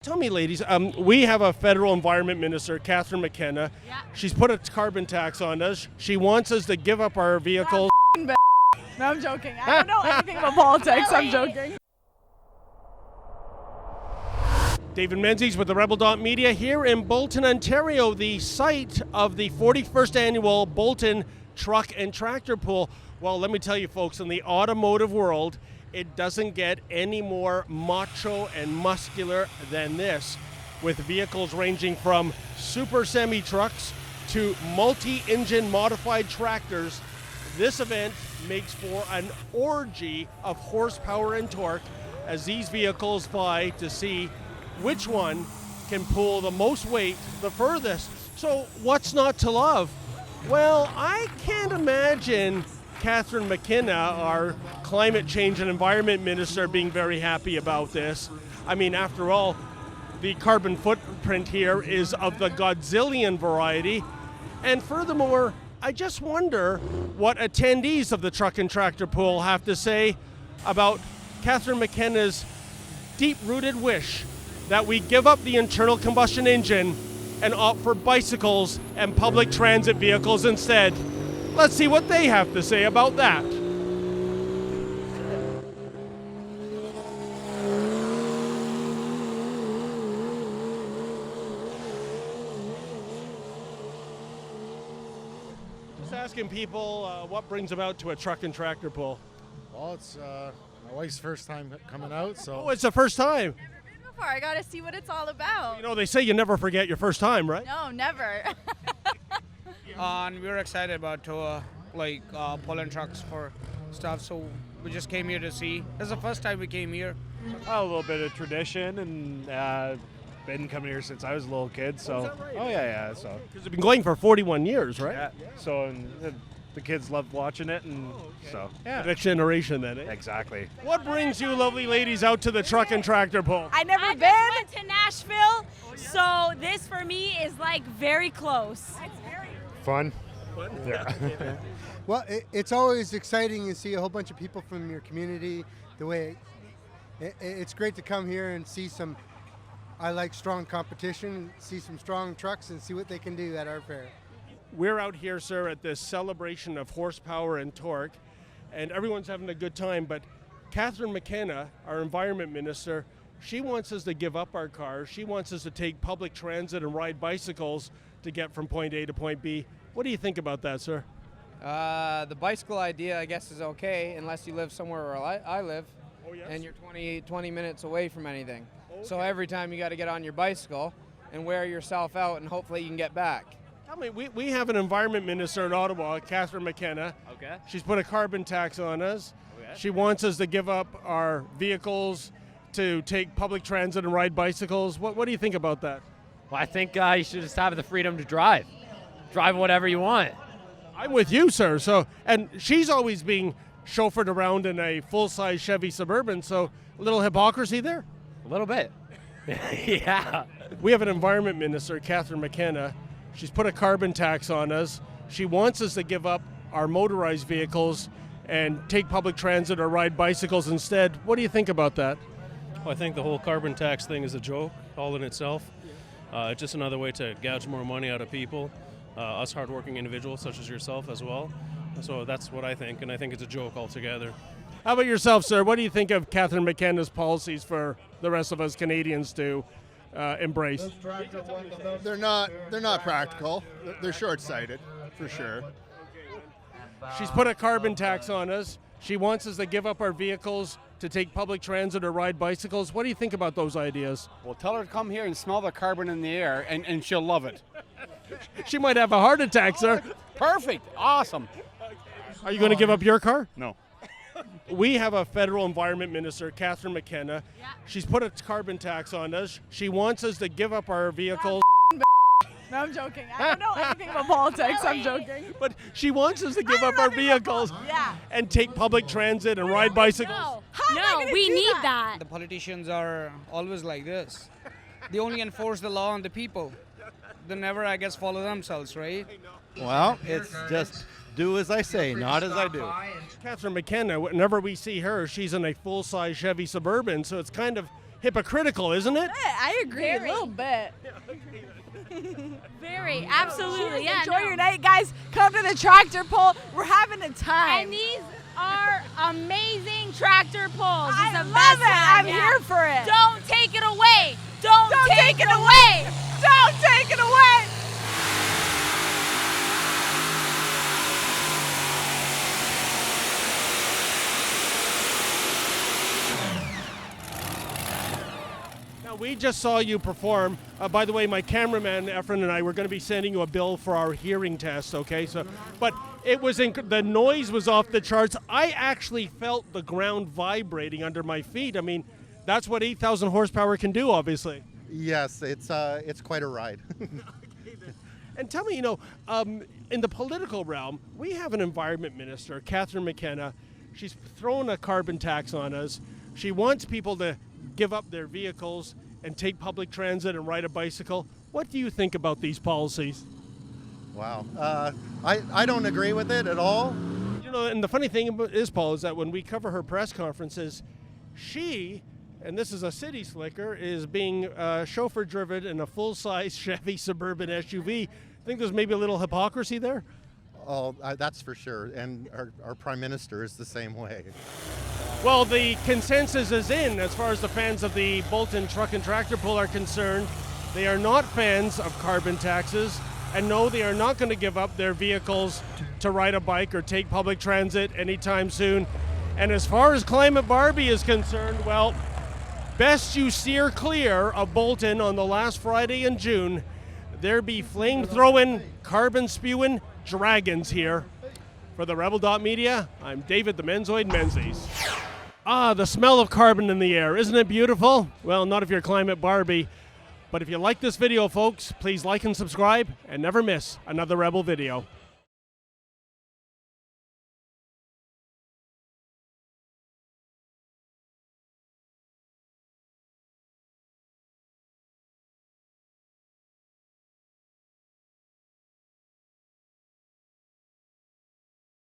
Tell me, ladies, we have a federal environment minister, Catherine McKenna. Yeah. She's put a carbon tax on us. She wants us to give up our vehicles. No, I'm joking. I don't know anything about politics. I'm joking. David Menzies with the Rebel Media here in Bolton, Ontario, the site of the 41st annual Bolton Truck and Tractor Pull. Well, let me tell you folks, in the automotive world, it doesn't get any more macho and muscular than this, with vehicles ranging from super semi-trucks to multi-engine modified tractors. This event makes for an orgy of horsepower and torque as these vehicles vie to see which one can pull the most weight the furthest. So what's not to love? Well, I can't imagine Catherine McKenna, our climate change and environment minister, being very happy about this. I mean, after all, the carbon footprint here is of the Godzillion variety. And furthermore, I just wonder what attendees of the Truck and Tractor Pull have to say about Catherine McKenna's deep-rooted wish that we give up the internal combustion engine and opt for bicycles and public transit vehicles instead. Let's see what they have to say about that. Just asking people what brings them out to a truck and tractor pull. Well, it's my wife's first time coming out, so. Oh, it's the first time. Never been before. I got to see what it's all about. You know, they say you never forget your first time, right? No, never. And we were excited about pulling trucks for stuff, so we just came here to see. This is the first time we came here. A little bit of tradition, and been coming here since I was a little kid. So, is that right? Oh yeah. So, Because it's been going for 41 years, right? yeah. So, and the kids love watching it, and so yeah. The next generation, then. Eh? Exactly. What brings you lovely ladies out to the truck and tractor pull? I never been to Nashville, so this for me is like very close. Fun. Yeah. Well, it's always exciting to see a whole bunch of people from your community. The way it's great to come here and see some. I like strong competition. See some strong trucks and see what they can do at our fair. We're out here, sir, at this celebration of horsepower and torque, and everyone's having a good time. But Catherine McKenna, our environment minister, she wants us to give up our cars. She wants us to take public transit and ride bicycles to get from point A to point B. What do you think about that, sir? The bicycle idea, I guess, is okay unless you live somewhere where I live, Oh, yes? and you're 20 minutes away from anything. Okay. So every time you got to get on your bicycle and wear yourself out, and hopefully you can get back. Tell me, we have an environment minister in Ottawa, Catherine McKenna. Okay. She's put a carbon tax on us. Okay. She wants us to give up our vehicles to take public transit and ride bicycles. What do you think about that? Well, I think you should just have the freedom to drive whatever you want. I'm with you, sir. So, and she's always being chauffeured around in a full-size Chevy Suburban, so a little hypocrisy there. A little bit. Yeah. We have an environment minister, Catherine McKenna. She's put a carbon tax on us. She wants us to give up our motorized vehicles and take public transit or ride bicycles instead. What do you think about that? Well, I think the whole carbon tax thing is a joke all in itself. It's just another way to gouge more money out of people, us hardworking individuals such as yourself as well. So that's what I think, and I think it's a joke altogether. How about yourself, sir? What do you think of Catherine McKenna's policies for the rest of us Canadians to embrace? They're not practical. They're short-sighted, for sure. She's put a carbon tax on us. She wants us to give up our vehicles to take public transit or ride bicycles. What do you think about those ideas? Well, tell her to come here and smell the carbon in the air, and she'll love it. She might have a heart attack, sir. Perfect. Awesome. Are you going to give up your car? No. We have a federal environment minister, Catherine McKenna. Yeah. She's put a carbon tax on us. She wants us to give up our vehicles. No, I'm joking. I don't know anything about politics. I'm joking. But she wants us to give up our vehicles Yeah. and take public transit and ride bicycles. No, we need that. The politicians are always like this. They only enforce the law on the people. They never, I guess, follow themselves, right? Well, it's just do as I say, not as I do. Catherine McKenna, whenever we see her, she's in a full-size Chevy Suburban, so it's kind of hypocritical, isn't it? I agree a little bit. Very, absolutely. Yeah, Enjoy your night, guys. Come to the tractor pull. We're having a time. And these are amazing tractor pulls. It's I the love best it. kind, I'm here for it. Don't take it away. Don't take it away. Don't take it away. Now, we just saw you perform. By the way, my cameraman Efren and I were going to be sending you a bill for our hearing test. Okay, so but it was the noise was off the charts. I actually felt the ground vibrating under my feet. I mean, that's what 8,000 horsepower can do, obviously. Yes, it's quite a ride. And tell me, in the political realm, we have an environment minister, Catherine McKenna. She's throwing a carbon tax on us. She wants people to give up their vehicles and take public transit and ride a bicycle. What do you think about these policies? Wow. I don't agree with it at all. And the funny thing is, Paul, is that when we cover her press conferences, she, and this is a city slicker, is being chauffeur-driven in a full-size Chevy Suburban SUV. I think there's maybe a little hypocrisy there. Oh, that's for sure. And our Prime Minister is the same way. Well, the consensus is in as far as the fans of the Bolton Truck and Tractor Pull are concerned. They are not fans of carbon taxes. And no, they are not going to give up their vehicles to ride a bike or take public transit anytime soon. And as far as Climate Barbie is concerned, well, best you steer clear of Bolton on the last Friday in June. There be flame-throwing, carbon-spewing dragons here. For the Rebel.media, I'm David the Menzoid Menzies. Ah, the smell of carbon in the air. Isn't it beautiful? Well, not if you're Climate Barbie. But if you like this video, folks, please like and subscribe and never miss another Rebel video.